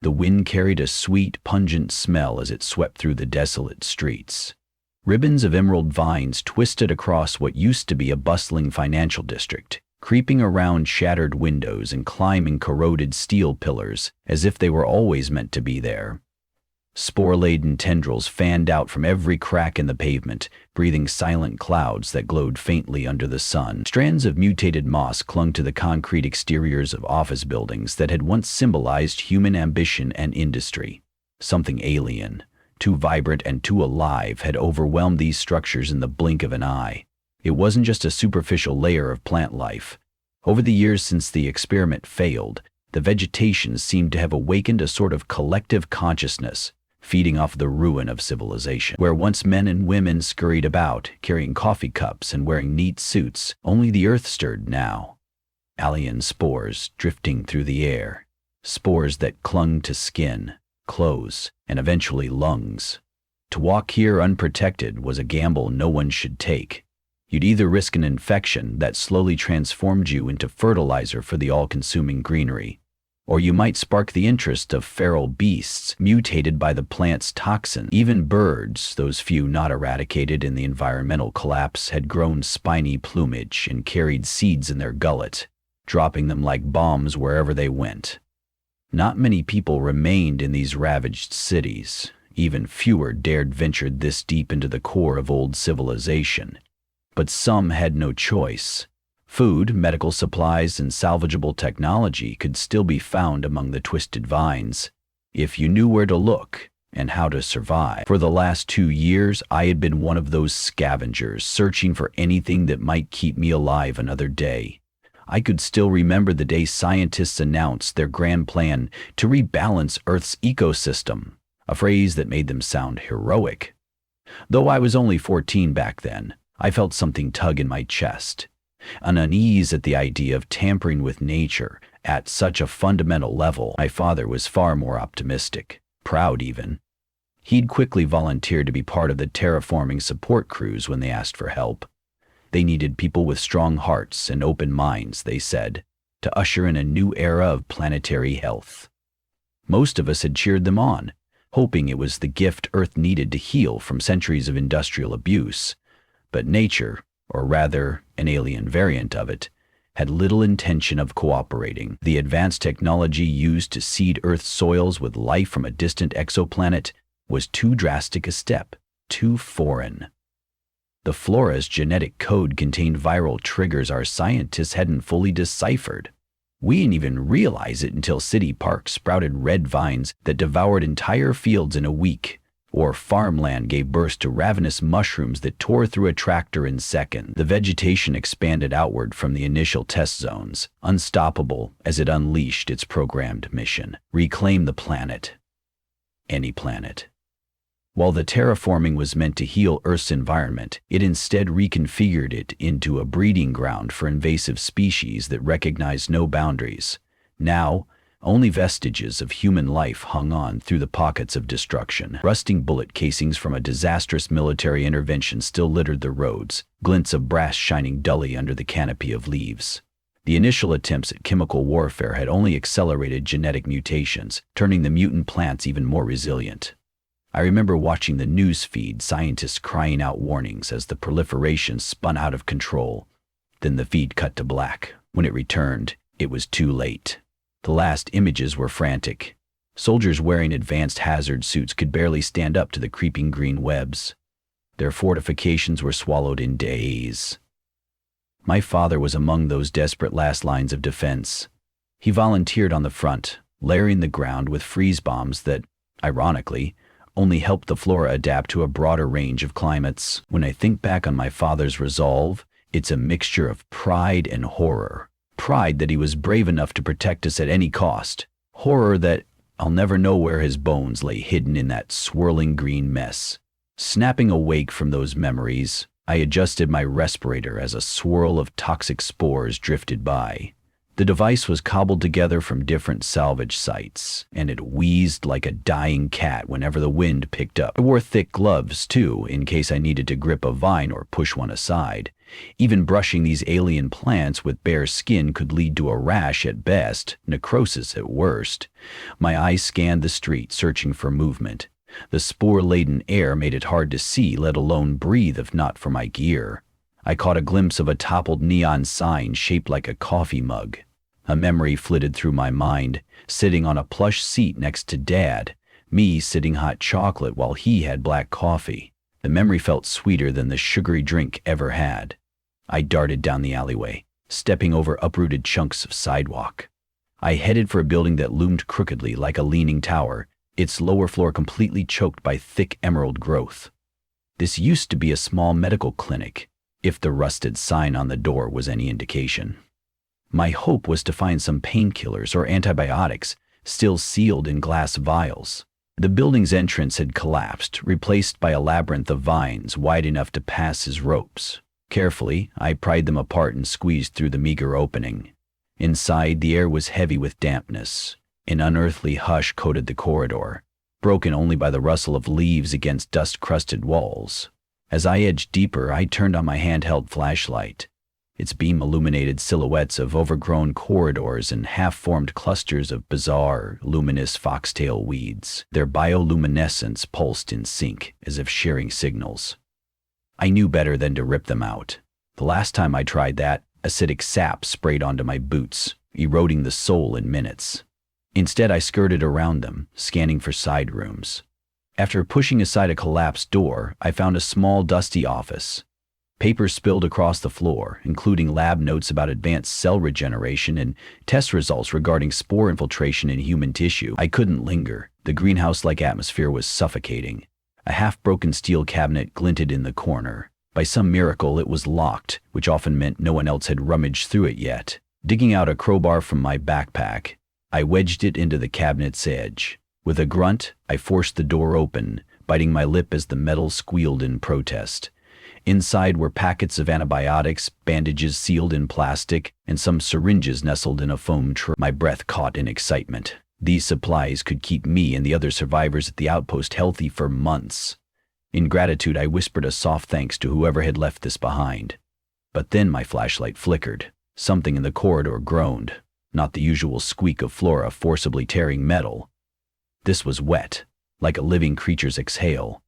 The wind carried a sweet, pungent smell as it swept through the desolate streets. Ribbons of emerald vines twisted across what used to be a bustling financial district, creeping around shattered windows and climbing corroded steel pillars as if they were always meant to be there. Spore-laden tendrils fanned out from every crack in the pavement, breathing silent clouds that glowed faintly under the sun. Strands of mutated moss clung to the concrete exteriors of office buildings that had once symbolized human ambition and industry. Something alien, too vibrant and too alive, had overwhelmed these structures in the blink of an eye. It wasn't just a superficial layer of plant life. Over the years since the experiment failed, the vegetation seemed to have awakened a sort of collective consciousness, feeding off the ruin of civilization. Where once men and women scurried about, carrying coffee cups and wearing neat suits, only the earth stirred now. Alien spores drifting through the air, spores that clung to skin, clothes, and eventually lungs. To walk here unprotected was a gamble no one should take. You'd either risk an infection that slowly transformed you into fertilizer for the all-consuming greenery, or you might spark the interest of feral beasts mutated by the plant's toxin. Even birds, those few not eradicated in the environmental collapse, had grown spiny plumage and carried seeds in their gullet, dropping them like bombs wherever they went. Not many people remained in these ravaged cities. Even fewer dared venture this deep into the core of old civilization. But some had no choice. Food, medical supplies, and salvageable technology could still be found among the twisted vines, if you knew where to look and how to survive. For the last 2 years, I had been one of those scavengers searching for anything that might keep me alive another day. I could still remember the day scientists announced their grand plan to rebalance Earth's ecosystem, a phrase that made them sound heroic. Though I was only 14 back then, I felt something tug in my chest. An unease at the idea of tampering with nature at such a fundamental level. My father was far more optimistic, proud even. He'd quickly volunteered to be part of the terraforming support crews when they asked for help. They needed people with strong hearts and open minds, they said, to usher in a new era of planetary health. Most of us had cheered them on, hoping it was the gift Earth needed to heal from centuries of industrial abuse. But nature, or rather an alien variant of it, had little intention of cooperating. The advanced technology used to seed Earth's soils with life from a distant exoplanet was too drastic a step, too foreign. The flora's genetic code contained viral triggers our scientists hadn't fully deciphered. We didn't even realize it until city parks sprouted red vines that devoured entire fields in a week, or farmland gave birth to ravenous mushrooms that tore through a tractor in seconds. The vegetation expanded outward from the initial test zones, unstoppable as it unleashed its programmed mission: reclaim the planet. Any planet. While the terraforming was meant to heal Earth's environment, it instead reconfigured it into a breeding ground for invasive species that recognized no boundaries. Now, only vestiges of human life hung on through the pockets of destruction. Rusting bullet casings from a disastrous military intervention still littered the roads, glints of brass shining dully under the canopy of leaves. The initial attempts at chemical warfare had only accelerated genetic mutations, turning the mutant plants even more resilient. I remember watching the news feed, scientists crying out warnings as the proliferation spun out of control. Then the feed cut to black. When it returned, it was too late. The last images were frantic. Soldiers wearing advanced hazard suits could barely stand up to the creeping green webs. Their fortifications were swallowed in days. My father was among those desperate last lines of defense. He volunteered on the front, layering the ground with freeze bombs that, ironically, only helped the flora adapt to a broader range of climates. When I think back on my father's resolve, it's a mixture of pride and horror. Pride that he was brave enough to protect us at any cost. Horror that I'll never know where his bones lay hidden in that swirling green mess. Snapping awake from those memories, I adjusted my respirator as a swirl of toxic spores drifted by. The device was cobbled together from different salvage sites, and it wheezed like a dying cat whenever the wind picked up. I wore thick gloves, too, in case I needed to grip a vine or push one aside. Even brushing these alien plants with bare skin could lead to a rash at best, necrosis at worst. My eyes scanned the street, searching for movement. The spore-laden air made it hard to see, let alone breathe, if not for my gear. I caught a glimpse of a toppled neon sign shaped like a coffee mug. A memory flitted through my mind, sitting on a plush seat next to Dad, me sipping hot chocolate while he had black coffee. The memory felt sweeter than the sugary drink ever had. I darted down the alleyway, stepping over uprooted chunks of sidewalk. I headed for a building that loomed crookedly like a leaning tower, its lower floor completely choked by thick emerald growth. This used to be a small medical clinic, if the rusted sign on the door was any indication. My hope was to find some painkillers or antibiotics, still sealed in glass vials. The building's entrance had collapsed, replaced by a labyrinth of vines wide enough to pass as ropes. Carefully, I pried them apart and squeezed through the meager opening. Inside, the air was heavy with dampness. An unearthly hush coated the corridor, broken only by the rustle of leaves against dust-crusted walls. As I edged deeper, I turned on my handheld flashlight. Its beam illuminated silhouettes of overgrown corridors and half-formed clusters of bizarre, luminous foxtail weeds. Their bioluminescence pulsed in sync, as if sharing signals. I knew better than to rip them out. The last time I tried that, acidic sap sprayed onto my boots, eroding the sole in minutes. Instead, I skirted around them, scanning for side rooms. After pushing aside a collapsed door, I found a small, dusty office. Papers spilled across the floor, including lab notes about advanced cell regeneration and test results regarding spore infiltration in human tissue. I couldn't linger. The greenhouse-like atmosphere was suffocating. A half-broken steel cabinet glinted in the corner. By some miracle, it was locked, which often meant no one else had rummaged through it yet. Digging out a crowbar from my backpack, I wedged it into the cabinet's edge. With a grunt, I forced the door open, biting my lip as the metal squealed in protest. Inside were packets of antibiotics, bandages sealed in plastic, and some syringes nestled in a foam tray. My breath caught in excitement. These supplies could keep me and the other survivors at the outpost healthy for months. In gratitude, I whispered a soft thanks to whoever had left this behind. But then my flashlight flickered. Something in the corridor groaned, not the usual squeak of flora forcibly tearing metal. This was wet, like a living creature's exhale.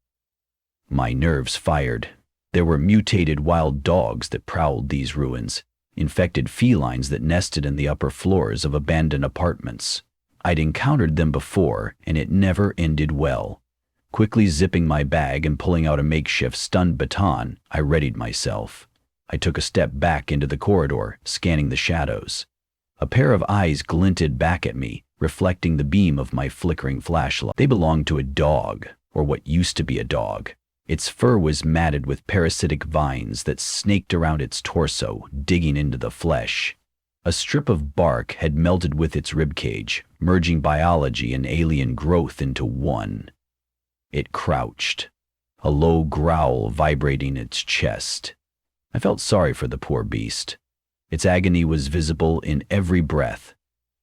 My nerves fired. There were mutated wild dogs that prowled these ruins, infected felines that nested in the upper floors of abandoned apartments. I'd encountered them before, and it never ended well. Quickly zipping my bag and pulling out a makeshift stun baton, I readied myself. I took a step back into the corridor, scanning the shadows. A pair of eyes glinted back at me, reflecting the beam of my flickering flashlight. They belonged to a dog, or what used to be a dog. Its fur was matted with parasitic vines that snaked around its torso, digging into the flesh. A strip of bark had melted with its ribcage, merging biology and alien growth into one. It crouched, a low growl vibrating its chest. I felt sorry for the poor beast. Its agony was visible in every breath,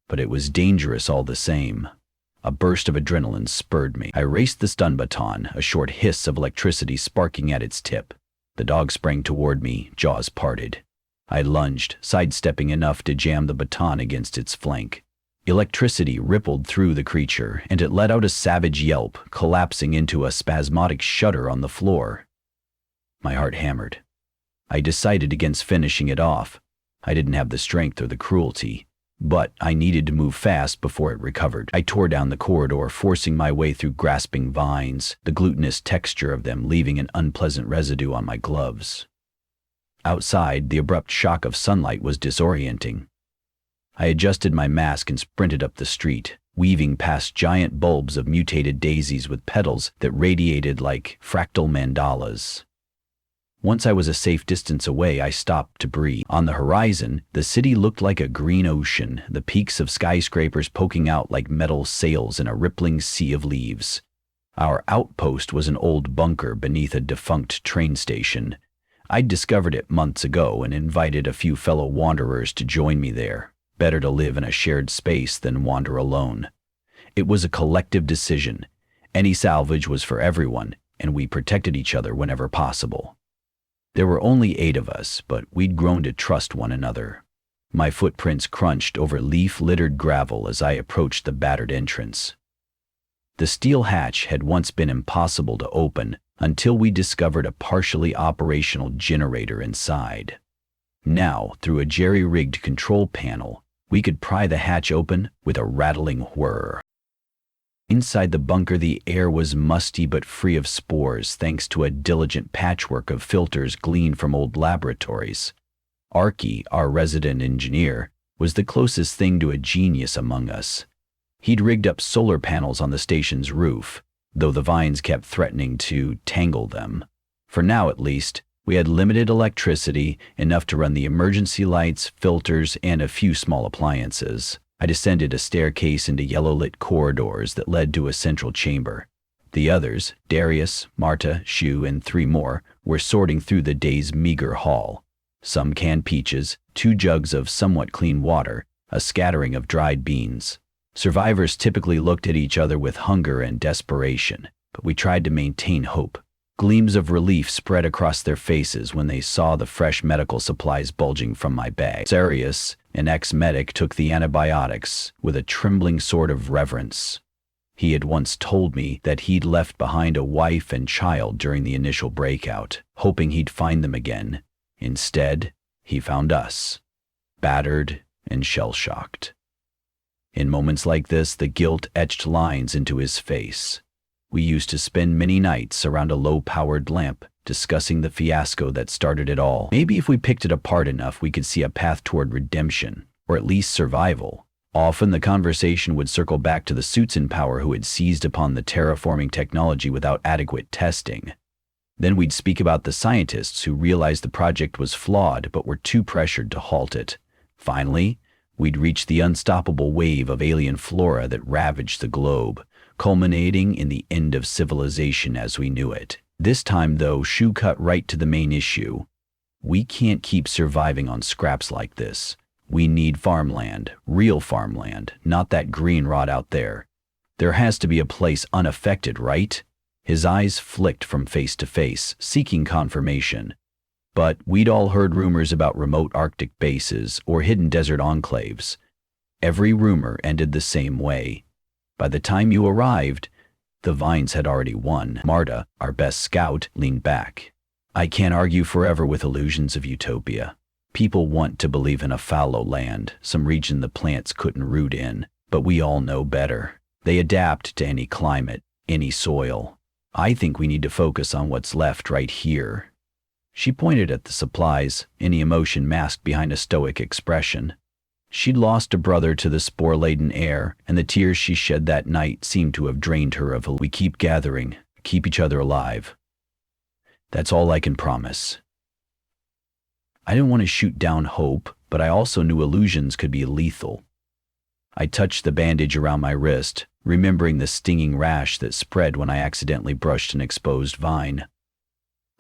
but it was dangerous all the same. A burst of adrenaline spurred me. I raced the stun baton, a short hiss of electricity sparking at its tip. The dog sprang toward me, jaws parted. I lunged, sidestepping enough to jam the baton against its flank. Electricity rippled through the creature, and it let out a savage yelp, collapsing into a spasmodic shudder on the floor. My heart hammered. I decided against finishing it off. I didn't have the strength or the cruelty, but I needed to move fast before it recovered. I tore down the corridor, forcing my way through grasping vines, the glutinous texture of them leaving an unpleasant residue on my gloves. Outside, the abrupt shock of sunlight was disorienting. I adjusted my mask and sprinted up the street, weaving past giant bulbs of mutated daisies with petals that radiated like fractal mandalas. Once I was a safe distance away, I stopped to breathe. On the horizon, the city looked like a green ocean, the peaks of skyscrapers poking out like metal sails in a rippling sea of leaves. Our outpost was an old bunker beneath a defunct train station. I'd discovered it months ago and invited a few fellow wanderers to join me there. Better to live in a shared space than wander alone. It was a collective decision. Any salvage was for everyone, and we protected each other whenever possible. There were only 8 of us, but we'd grown to trust one another. My footprints crunched over leaf-littered gravel as I approached the battered entrance. The steel hatch had once been impossible to open until we discovered a partially operational generator inside. Now, through a jerry-rigged control panel, we could pry the hatch open with a rattling whir. Inside the bunker, the air was musty but free of spores thanks to a diligent patchwork of filters gleaned from old laboratories. Archie, our resident engineer, was the closest thing to a genius among us. He'd rigged up solar panels on the station's roof, though the vines kept threatening to tangle them. For now, at least, we had limited electricity, enough to run the emergency lights, filters, and a few small appliances. I descended a staircase into yellow-lit corridors that led to a central chamber. The others, Darius, Marta, Shu, and 3 more, were sorting through the day's meager haul. Some canned peaches, 2 jugs of somewhat clean water, a scattering of dried beans. Survivors typically looked at each other with hunger and desperation, but we tried to maintain hope. Gleams of relief spread across their faces when they saw the fresh medical supplies bulging from my bag. Sarius, an ex-medic, took the antibiotics with a trembling sort of reverence. He had once told me that he'd left behind a wife and child during the initial breakout, hoping he'd find them again. Instead, he found us, battered and shell-shocked. In moments like this, the guilt etched lines into his face. We used to spend many nights around a low-powered lamp, discussing the fiasco that started it all. Maybe if we picked it apart enough, we could see a path toward redemption, or at least survival. Often the conversation would circle back to the suits in power who had seized upon the terraforming technology without adequate testing. Then we'd speak about the scientists who realized the project was flawed but were too pressured to halt it. Finally, we'd reach the unstoppable wave of alien flora that ravaged the globe, culminating in the end of civilization as we knew it. This time, though, Shu cut right to the main issue. We can't keep surviving on scraps like this. We need farmland, real farmland, not that green rot out there. There has to be a place unaffected, right? His eyes flicked from face to face, seeking confirmation. But we'd all heard rumors about remote Arctic bases or hidden desert enclaves. Every rumor ended the same way. By the time you arrived, the vines had already won. Marta, our best scout, leaned back. I can't argue forever with illusions of utopia. People want to believe in a fallow land, some region the plants couldn't root in, but we all know better. They adapt to any climate, any soil. I think we need to focus on what's left right here. She pointed at the supplies, any emotion masked behind a stoic expression. She'd lost a brother to the spore-laden air, and the tears she shed that night seemed to have drained her of. We keep gathering, keep each other alive. That's all I can promise. I didn't want to shoot down hope, but I also knew illusions could be lethal. I touched the bandage around my wrist, remembering the stinging rash that spread when I accidentally brushed an exposed vine.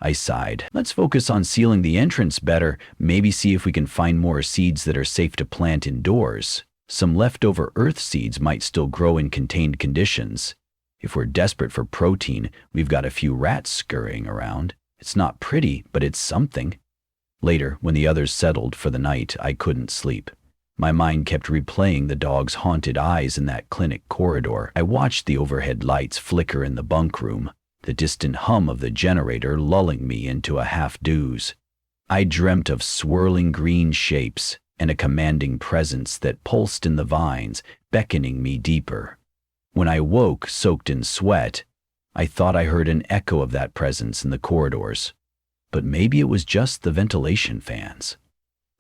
I sighed. Let's focus on sealing the entrance better, maybe see if we can find more seeds that are safe to plant indoors. Some leftover earth seeds might still grow in contained conditions. If we're desperate for protein, we've got a few rats scurrying around. It's not pretty, but it's something. Later, when the others settled for the night, I couldn't sleep. My mind kept replaying the dog's haunted eyes in that clinic corridor. I watched the overhead lights flicker in the bunk room, the distant hum of the generator lulling me into a half-doze. I dreamt of swirling green shapes and a commanding presence that pulsed in the vines, beckoning me deeper. When I woke, soaked in sweat, I thought I heard an echo of that presence in the corridors. But maybe it was just the ventilation fans.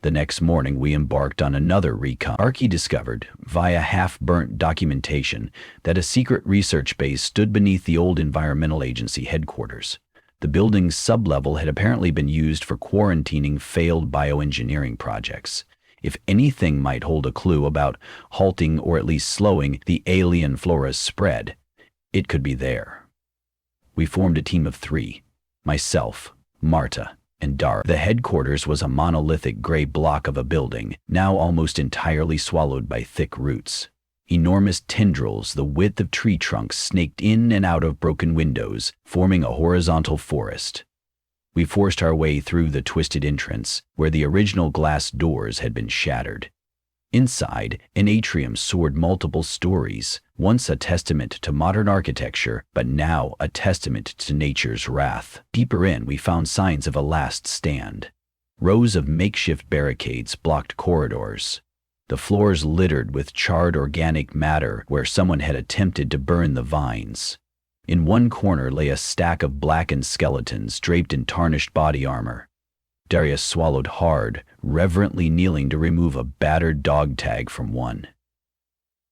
The next morning, we embarked on another recon. Archie discovered, via half-burnt documentation, that a secret research base stood beneath the old Environmental Agency headquarters. The building's sublevel had apparently been used for quarantining failed bioengineering projects. If anything might hold a clue about halting or at least slowing the alien flora's spread, it could be there. We formed a team of 3, myself, Marta, and Dar. The headquarters was a monolithic gray block of a building, now almost entirely swallowed by thick roots. Enormous tendrils the width of tree trunks snaked in and out of broken windows, forming a horizontal forest. We forced our way through the twisted entrance, where the original glass doors had been shattered. Inside, an atrium soared multiple stories, once a testament to modern architecture, but now a testament to nature's wrath. Deeper in, we found signs of a last stand. Rows of makeshift barricades blocked corridors. The floors littered with charred organic matter where someone had attempted to burn the vines. In one corner lay a stack of blackened skeletons draped in tarnished body armor. Darius swallowed hard, reverently kneeling to remove a battered dog tag from one.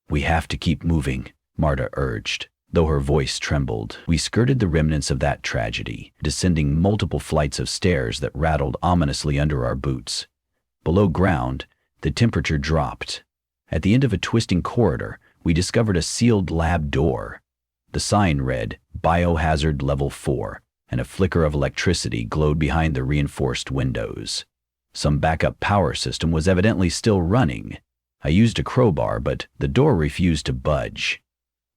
"We have to keep moving," Marta urged, though her voice trembled. We skirted the remnants of that tragedy, descending multiple flights of stairs that rattled ominously under our boots. Below ground, the temperature dropped. At the end of a twisting corridor, we discovered a sealed lab door. The sign read, "Biohazard Level 4." And a flicker of electricity glowed behind the reinforced windows. Some backup power system was evidently still running. I used a crowbar, but the door refused to budge.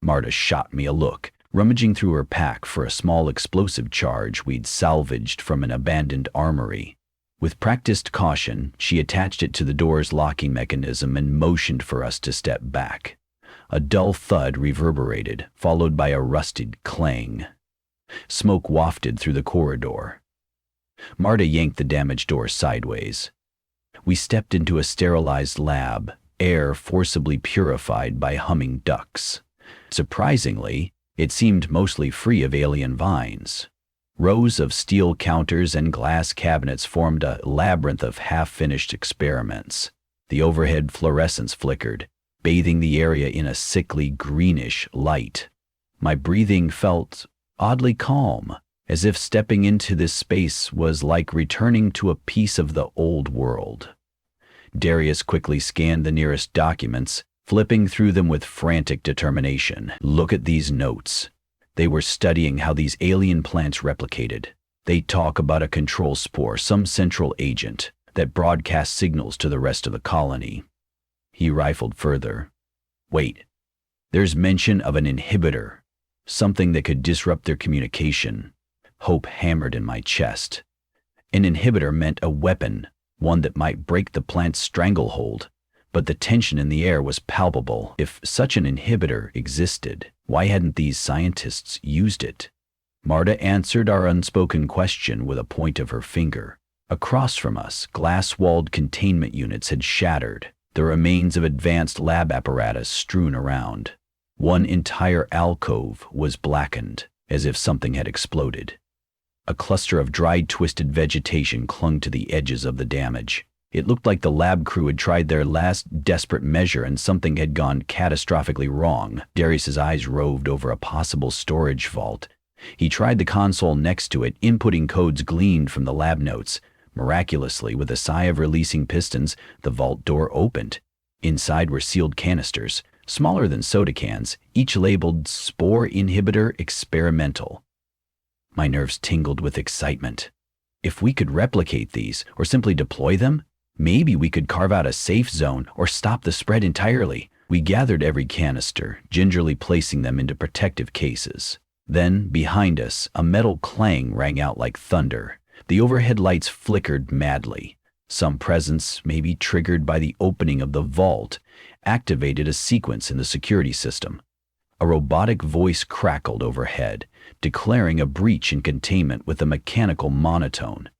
Marta shot me a look, rummaging through her pack for a small explosive charge we'd salvaged from an abandoned armory. With practiced caution, she attached it to the door's locking mechanism and motioned for us to step back. A dull thud reverberated, followed by a rusted clang. Smoke wafted through the corridor. Marta yanked the damaged door sideways. We stepped into a sterilized lab, air forcibly purified by humming ducts. Surprisingly, it seemed mostly free of alien vines. Rows of steel counters and glass cabinets formed a labyrinth of half-finished experiments. The overhead fluorescence flickered, bathing the area in a sickly greenish light. My breathing felt oddly calm, as if stepping into this space was like returning to a piece of the old world. Darius quickly scanned the nearest documents, flipping through them with frantic determination. "Look at these notes." They were studying how these alien plants replicated. They talk about a control spore, some central agent, that broadcasts signals to the rest of the colony. He rifled further. "Wait, there's mention of an inhibitor. Something that could disrupt their communication." Hope hammered in my chest. An inhibitor meant a weapon, one that might break the plant's stranglehold, but the tension in the air was palpable. If such an inhibitor existed, why hadn't these scientists used it? Marta answered our unspoken question with a point of her finger. Across from us, glass-walled containment units had shattered, the remains of advanced lab apparatus strewn around. One entire alcove was blackened, as if something had exploded. A cluster of dried, twisted vegetation clung to the edges of the damage. It looked like the lab crew had tried their last desperate measure and something had gone catastrophically wrong. Darius's eyes roved over a possible storage vault. He tried the console next to it, inputting codes gleaned from the lab notes. Miraculously, with a sigh of releasing pistons, the vault door opened. Inside were sealed canisters, smaller than soda cans, each labeled Spore Inhibitor Experimental. My nerves tingled with excitement. If we could replicate these, or simply deploy them, maybe we could carve out a safe zone or stop the spread entirely. We gathered every canister, gingerly placing them into protective cases. Then, behind us, a metal clang rang out like thunder. The overhead lights flickered madly. Some presence, maybe triggered by the opening of the vault, activated a sequence in the security system. A robotic voice crackled overhead, declaring a breach in containment with a mechanical monotone.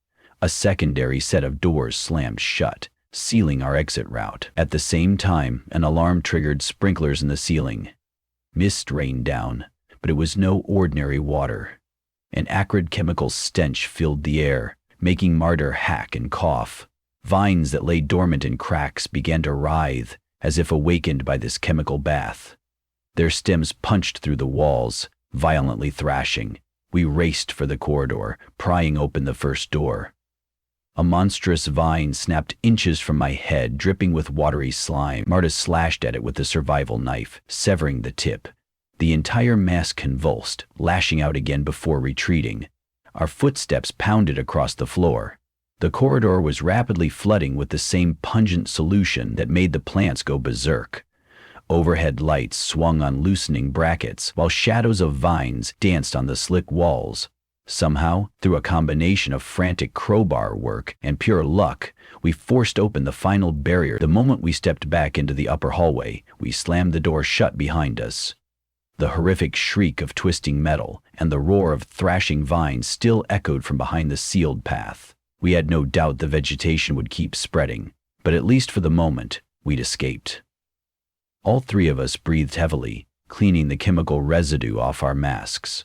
A secondary set of doors slammed shut, sealing our exit route. At the same time, an alarm triggered sprinklers in the ceiling. Mist rained down, but it was no ordinary water. An acrid chemical stench filled the air, making Marta hack and cough. Vines that lay dormant in cracks began to writhe, as if awakened by this chemical bath. Their stems punched through the walls, violently thrashing. We raced for the corridor, prying open the first door. A monstrous vine snapped inches from my head, dripping with watery slime. Marta slashed at it with the survival knife, severing the tip. The entire mass convulsed, lashing out again before retreating. Our footsteps pounded across the floor. The corridor was rapidly flooding with the same pungent solution that made the plants go berserk. Overhead lights swung on loosening brackets, while shadows of vines danced on the slick walls. Somehow, through a combination of frantic crowbar work and pure luck, we forced open the final barrier. The moment we stepped back into the upper hallway, we slammed the door shut behind us. The horrific shriek of twisting metal and the roar of thrashing vines still echoed from behind the sealed path. We had no doubt the vegetation would keep spreading, but at least for the moment, we'd escaped. All three of us breathed heavily, cleaning the chemical residue off our masks.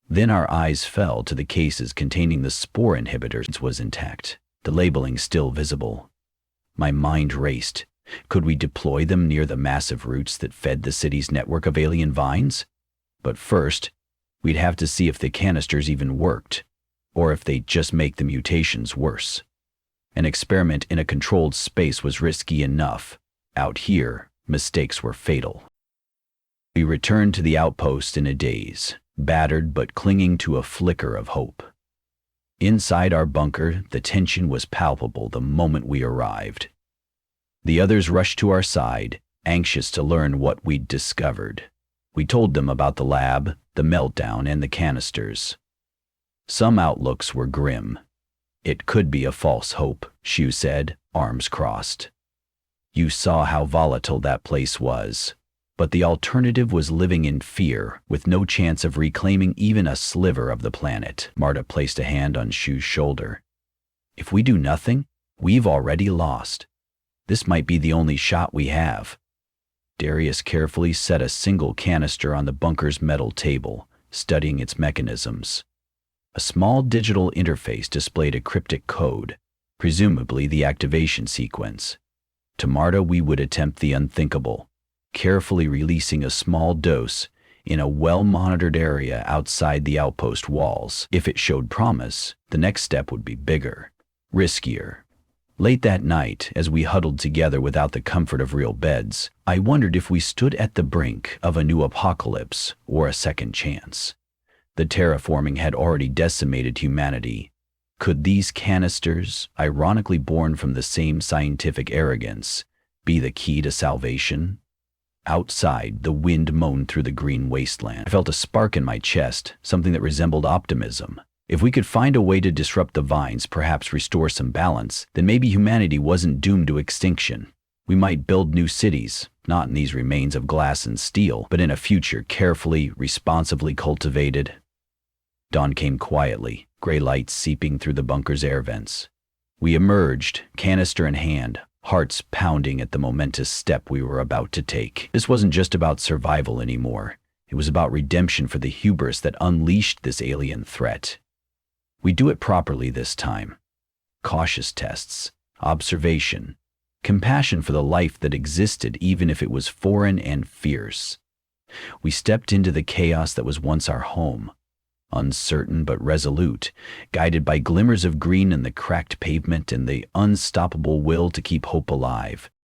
Then our eyes fell to the cases containing the spore inhibitors. It was intact, the labeling still visible. My mind raced. Could we deploy them near the massive roots that fed the city's network of alien vines? But first, we'd have to see if the canisters even worked, or if they'd just make the mutations worse. An experiment in a controlled space was risky enough. Out here, mistakes were fatal. We returned to the outpost in a daze, battered but clinging to a flicker of hope. Inside our bunker, the tension was palpable the moment we arrived. The others rushed to our side, anxious to learn what we'd discovered. We told them about the lab, the meltdown, and the canisters. Some outlooks were grim. It could be a false hope, Shu said, arms crossed. You saw how volatile that place was. But the alternative was living in fear, with no chance of reclaiming even a sliver of the planet. Marta placed a hand on Shu's shoulder. If we do nothing, we've already lost. This might be the only shot we have. Darius carefully set a single canister on the bunker's metal table, studying its mechanisms. A small digital interface displayed a cryptic code, presumably the activation sequence. To Marta, we would attempt the unthinkable, carefully releasing a small dose in a well-monitored area outside the outpost walls. If it showed promise, the next step would be bigger, riskier. Late that night, as we huddled together without the comfort of real beds, I wondered if we stood at the brink of a new apocalypse or a second chance. The terraforming had already decimated humanity. Could these canisters, ironically born from the same scientific arrogance, be the key to salvation? Outside, the wind moaned through the green wasteland. I felt a spark in my chest, something that resembled optimism. If we could find a way to disrupt the vines, perhaps restore some balance, then maybe humanity wasn't doomed to extinction. We might build new cities, not in these remains of glass and steel, but in a future carefully, responsibly cultivated. Dawn came quietly, gray lights seeping through the bunker's air vents. We emerged, canister in hand, hearts pounding at the momentous step we were about to take. This wasn't just about survival anymore. It was about redemption for the hubris that unleashed this alien threat. We do it properly this time. Cautious tests, observation, compassion for the life that existed even if it was foreign and fierce. We stepped into the chaos that was once our home, uncertain but resolute, guided by glimmers of green in the cracked pavement and the unstoppable will to keep hope alive.